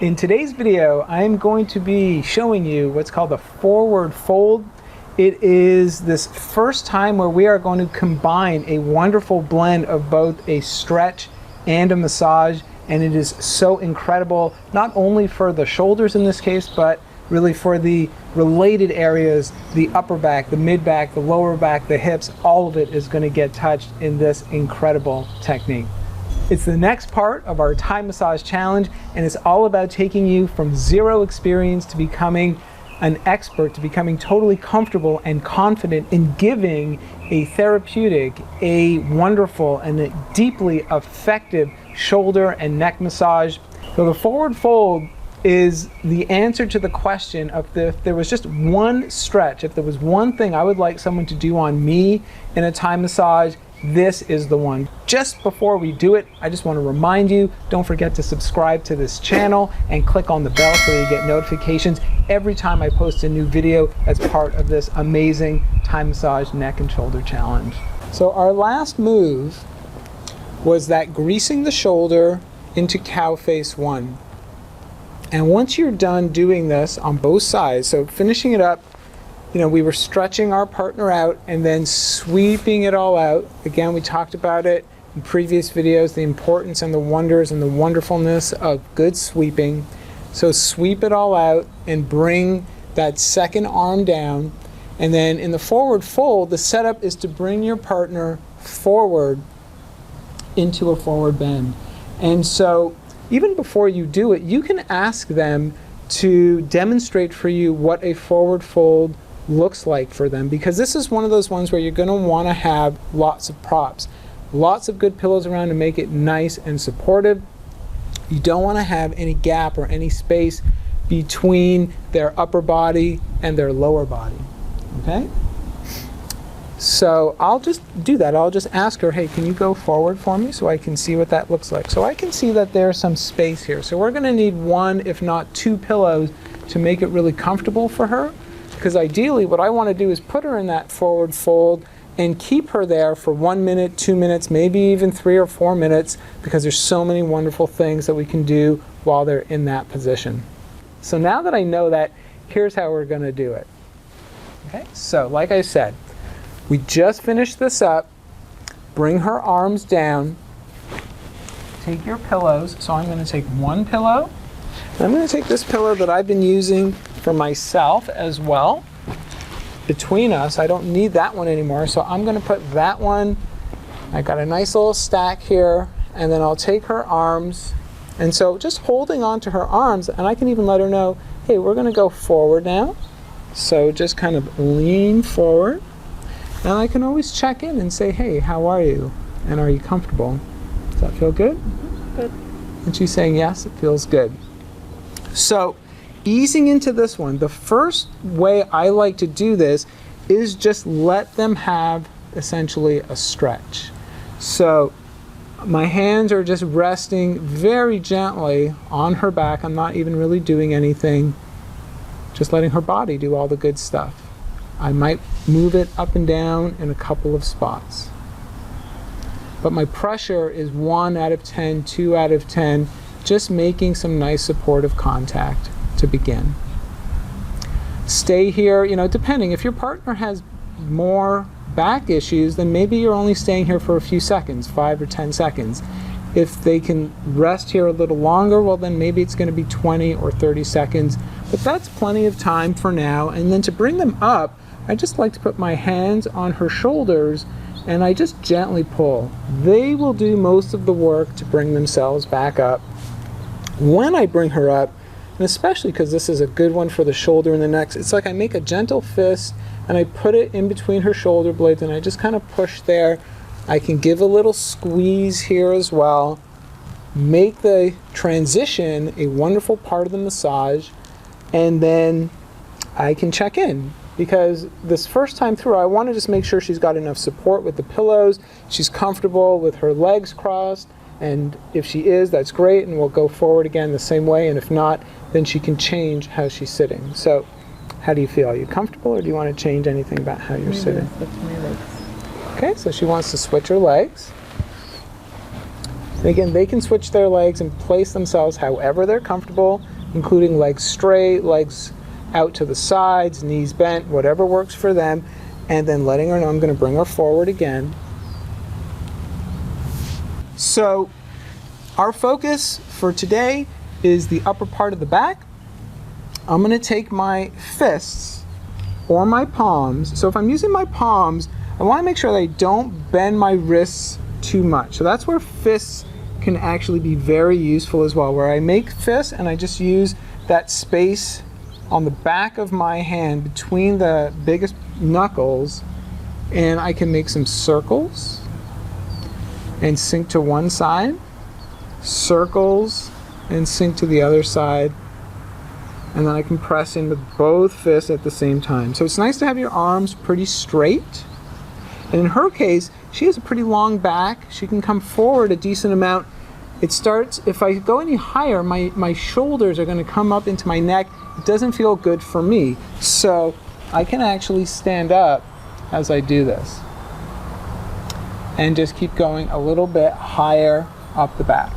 In today's video, I am going to be showing you what's called a forward fold. It is this first time where we are going to combine a wonderful blend of both a stretch and a massage, and it is so incredible, not only for the shoulders in this case, but really for the related areas, the upper back, the mid back, the lower back, the hips, all of it is going to get touched in this incredible technique. It's the next part of our Thai massage challenge, and it's all about taking you from zero experience to becoming an expert, to becoming totally comfortable and confident in giving a therapeutic, a wonderful, and a deeply effective shoulder and neck massage. So the forward fold is the answer to the question of if there was just one stretch, if there was one thing I would like someone to do on me in a Thai massage, this is the one. Just before we do it, I just want to remind you, don't forget to subscribe to this channel and click on the bell so you get notifications every time I post a new video as part of this amazing Thai massage neck and shoulder challenge. So our last move was that greasing the shoulder into cow face 1. And once you're done doing this on both sides, so finishing it up, we were stretching our partner out and then sweeping it all out. Again, we talked about it in previous videos, the importance and the wonders and the wonderfulness of good sweeping. So sweep it all out and bring that second arm down. And then in the forward fold, the setup is to bring your partner forward into a forward bend. And so even before you do it, you can ask them to demonstrate for you what a forward fold looks like for them, because this is one of those ones where you're going to want to have lots of props, lots of good pillows around to make it nice and supportive. You don't want to have any gap or any space between their upper body and their lower body. Okay? So I'll just do that. I'll just ask her, hey, can you go forward for me so I can see what that looks like? So I can see that there's some space here. So we're going to need one, if not two pillows to make it really comfortable for her. Because ideally what I want to do is put her in that forward fold and keep her there for 1 minute, 2 minutes, maybe even 3 or 4 minutes, because there's so many wonderful things that we can do while they're in that position. So now that I know that, here's how we're going to do it. Okay, so like I said, we just finished this up. Bring her arms down. Take your pillows. So I'm going to take one pillow. And I'm going to take this pillow that I've been using for myself as well. Between us, I don't need that one anymore, so I'm going to put that one. I got a nice little stack here, and then I'll take her arms. And so just holding on to her arms, and I can even let her know, hey, we're going to go forward now. So just kind of lean forward. And I can always check in and say, hey, how are you? And are you comfortable? Does that feel good? Good. And she's saying, yes, it feels good. So easing into this one, the first way I like to do this is just let them have essentially a stretch. So my hands are just resting very gently on her back. I'm not even really doing anything, just letting her body do all the good stuff. I might move it up and down in a couple of spots. But my pressure is 1 out of 10, 2 out of 10, just making some nice supportive contact to begin. Stay here, depending. If your partner has more back issues, then maybe you're only staying here for a few seconds, 5 or 10 seconds. If they can rest here a little longer, well then maybe it's going to be 20 or 30 seconds. But that's plenty of time for now. And then to bring them up, I just like to put my hands on her shoulders and I just gently pull. They will do most of the work to bring themselves back up. When I bring her up, and especially because this is a good one for the shoulder and the neck, it's like I make a gentle fist and I put it in between her shoulder blades and I just kind of push there. I can give a little squeeze here as well. Make the transition a wonderful part of the massage, and then I can check in. Because this first time through, I want to just make sure she's got enough support with the pillows, she's comfortable with her legs crossed, and if she is, that's great, and we'll go forward again the same way, and if not, then she can change how she's sitting. So how do you feel? Are you comfortable, or do you want to change anything about how you're sitting? Switch my legs. Okay, so she wants to switch her legs. And again, they can switch their legs and place themselves however they're comfortable, including legs straight, legs out to the sides, knees bent, whatever works for them. And then letting her know I'm going to bring her forward again. So our focus for today is the upper part of the back. I'm going to take my fists or my palms. So if I'm using my palms, I want to make sure that I don't bend my wrists too much. So that's where fists can actually be very useful as well, where I make fists and I just use that space on the back of my hand between the biggest knuckles, and I can make some circles and sink to one side, circles and sink to the other side, and then I can press in with both fists at the same time. So it's nice to have your arms pretty straight. And in her case, she has a pretty long back. She can come forward a decent amount. It starts, if I go any higher, my shoulders are going to come up into my neck. It doesn't feel good for me. So I can actually stand up as I do this and just keep going a little bit higher up the back.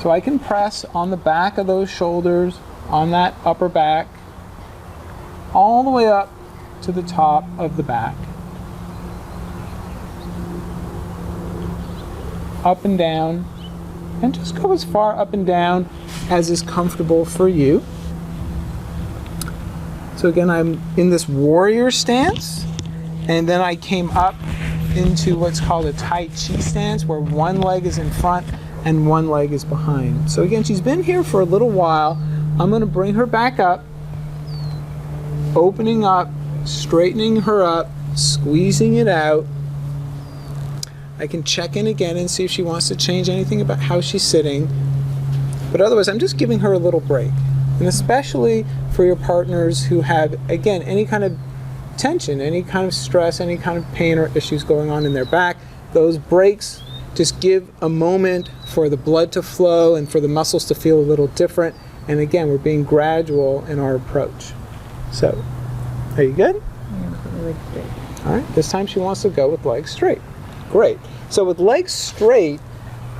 So I can press on the back of those shoulders, on that upper back, all the way up to the top of the back. Up and down, and just go as far up and down as is comfortable for you. So again, I'm in this warrior stance, and then I came up into what's called a Tai Chi stance, where one leg is in front and one leg is behind. So again, she's been here for a little while. I'm going to bring her back up, opening up, straightening her up, squeezing it out. I can check in again and see if she wants to change anything about how she's sitting. But otherwise, I'm just giving her a little break. And especially for your partners who have, again, any kind of tension, any kind of stress, any kind of pain or issues going on in their back, those breaks just give a moment for the blood to flow and for the muscles to feel a little different. And again, we're being gradual in our approach. So, are you good? Yeah, legs straight. All right, this time she wants to go with legs straight. Great. So with legs straight,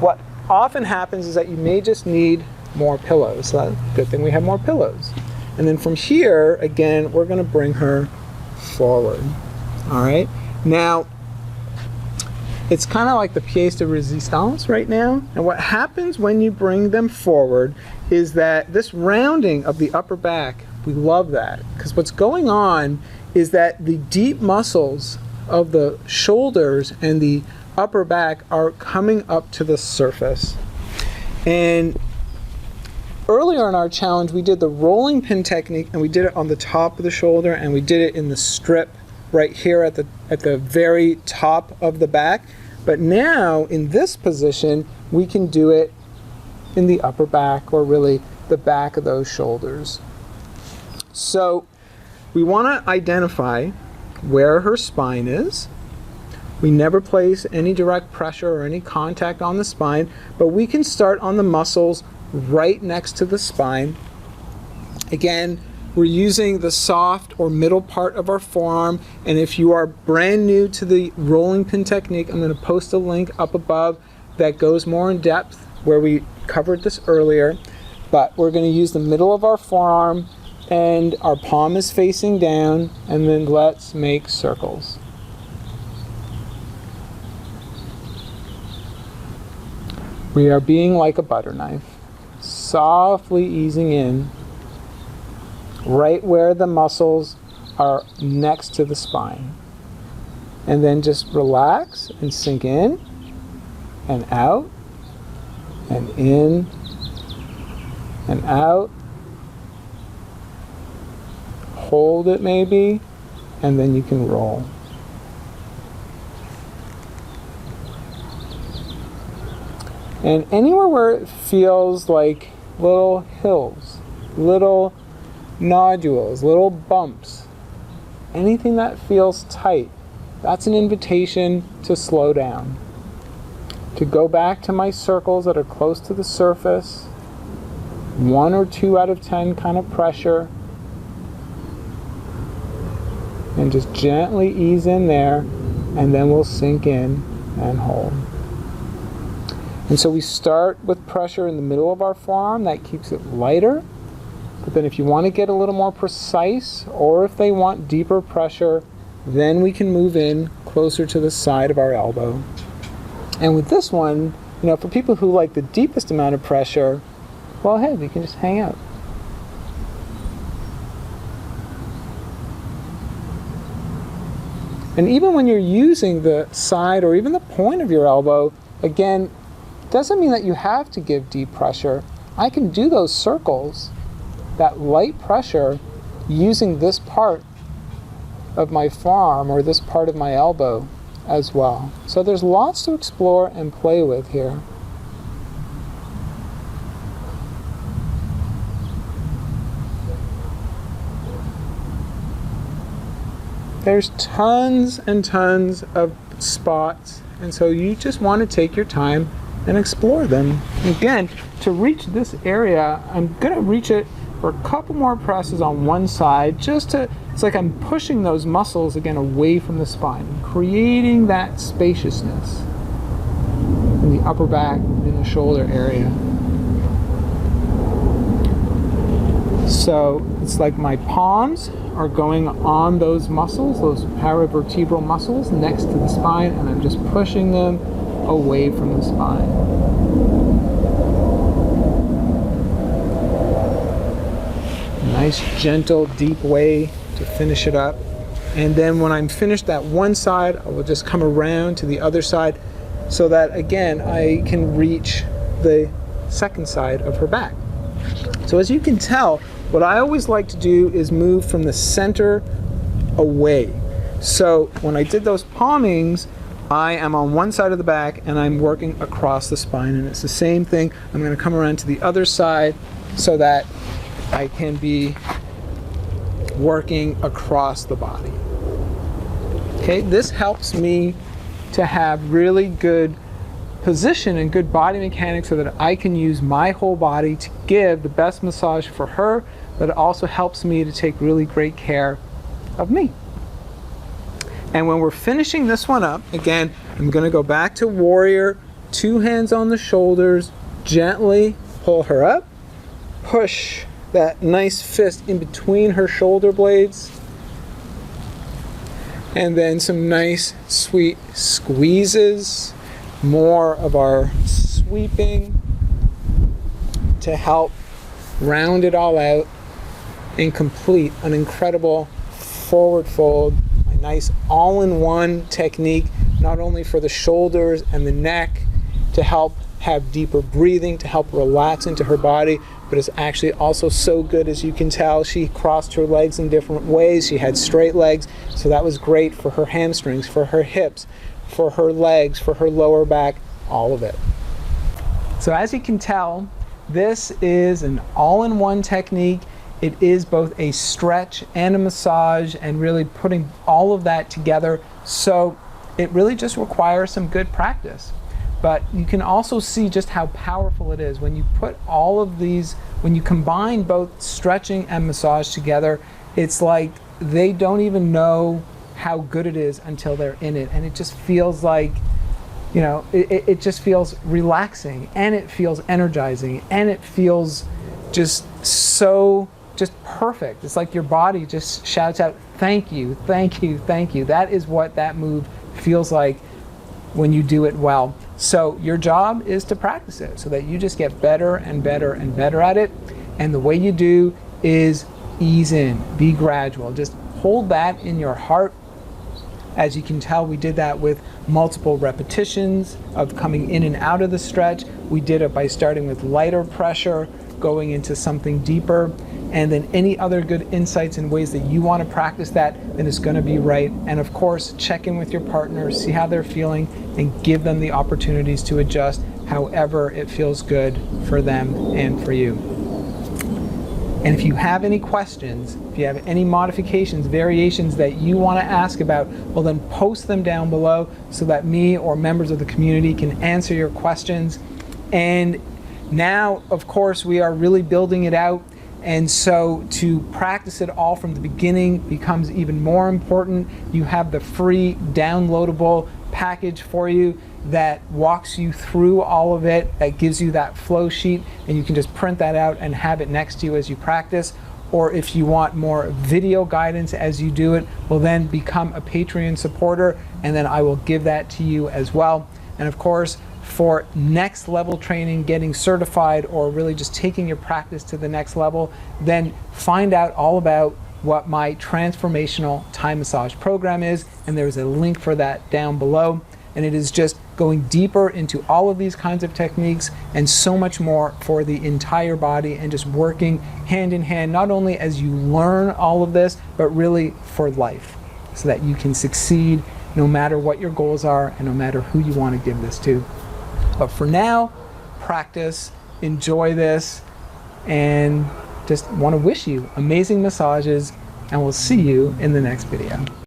what often happens is that you may just need more pillows. So good thing we have more pillows. And then from here, again, we're going to bring her forward. All right. Now, it's kind of like the pièce de résistance right now. And what happens when you bring them forward is that this rounding of the upper back, we love that. Because what's going on is that the deep muscles of the shoulders and the upper back are coming up to the surface. And earlier in our challenge, we did the rolling pin technique, and we did it on the top of the shoulder, and we did it in the strip right here at the very top of the back. But now in this position, we can do it in the upper back, or really the back of those shoulders. So we want to identify where her spine is. We never place any direct pressure or any contact on the spine, but we can start on the muscles right next to the spine. Again, we're using the soft or middle part of our forearm, and if you are brand new to the rolling pin technique, I'm going to post a link up above that goes more in depth where we covered this earlier. But we're going to use the middle of our forearm, and our palm is facing down, and then let's make circles. We are being like a butter knife, softly easing in right where the muscles are next to the spine. And then just relax and sink in and out and in and out. Hold it maybe, and then you can roll. And anywhere where it feels like little hills, little nodules, little bumps, anything that feels tight, that's an invitation to slow down. To go back to my circles that are close to the surface, 1 or 2 out of 10 kind of pressure, and just gently ease in there, and then we'll sink in and hold. And so we start with pressure in the middle of our forearm. That keeps it lighter. But then if you want to get a little more precise, or if they want deeper pressure, then we can move in closer to the side of our elbow. And with this one, for people who like the deepest amount of pressure, well, hey, you can just hang out. And even when you're using the side or even the point of your elbow, again, doesn't mean that you have to give deep pressure. I can do those circles, that light pressure, using this part of my forearm or this part of my elbow as well. So there's lots to explore and play with here. There's tons and tons of spots, and so you just want to take your time and explore them. Again, to reach this area, I'm going to reach it for a couple more presses on one side, it's like I'm pushing those muscles again away from the spine, creating that spaciousness in the upper back, in the shoulder area. So it's like my palms are going on those muscles, those paravertebral muscles next to the spine, and I'm just pushing them away from the spine. Nice, gentle, deep way to finish it up. And then when I'm finished that one side, I will just come around to the other side so that, again, I can reach the second side of her back. So as you can tell, what I always like to do is move from the center away. So when I did those palmings, I am on one side of the back and I'm working across the spine, and it's the same thing. I'm going to come around to the other side so that I can be working across the body. Okay, this helps me to have really good position and good body mechanics so that I can use my whole body to give the best massage for her, but it also helps me to take really great care of me. And when we're finishing this one up, again, I'm going to go back to warrior, 2 hands on the shoulders, gently pull her up, push that nice fist in between her shoulder blades, and then some nice sweet squeezes, more of our sweeping to help round it all out and complete an incredible forward fold, a nice all-in-one technique, not only for the shoulders and the neck to help have deeper breathing, to help relax into her body, but it's actually also so good. As you can tell, she crossed her legs in different ways. She had straight legs, so that was great for her hamstrings, for her hips, for her legs, for her lower back, all of it. So as you can tell, this is an all-in-one technique. It is both a stretch and a massage, and really putting all of that together. So it really just requires some good practice. But you can also see just how powerful it is when you put all of these, when you combine both stretching and massage together. It's like they don't even know how good it is until they're in it, and it just feels like, it just feels relaxing, and it feels energizing, and it feels just so just perfect. It's like your body just shouts out, thank you, thank you, thank you. That is what that move feels like when you do it well. So your job is to practice it so that you just get better and better and better at it. And the way you do is ease in, be gradual. Just hold that in your heart. As you can tell, we did that with multiple repetitions of coming in and out of the stretch. We did it by starting with lighter pressure, going into something deeper, and then any other good insights and ways that you want to practice that, then it's going to be right. And of course, check in with your partner, see how they're feeling, and give them the opportunities to adjust however it feels good for them and for you. And if you have any questions, if you have any modifications, variations that you want to ask about, well then post them down below so that me or members of the community can answer your questions. And now, of course, we are really building it out, And so to practice it all from the beginning becomes even more important. You have the free downloadable package for you that walks you through all of it, that gives you that flow sheet, and you can just print that out and have it next to you as you practice. Or if you want more video guidance as you do it, well then become a Patreon supporter, and then I will give that to you as well. And of course, for next level training, getting certified, or really just taking your practice to the next level, then find out all about what my transformational Thai massage program is, and there's a link for that down below. And it is just going deeper into all of these kinds of techniques and so much more for the entire body, and just working hand in hand, not only as you learn all of this, but really for life, so that you can succeed no matter what your goals are and no matter who you want to give this to. But for now, practice, enjoy this, and just want to wish you amazing massages, and we'll see you in the next video.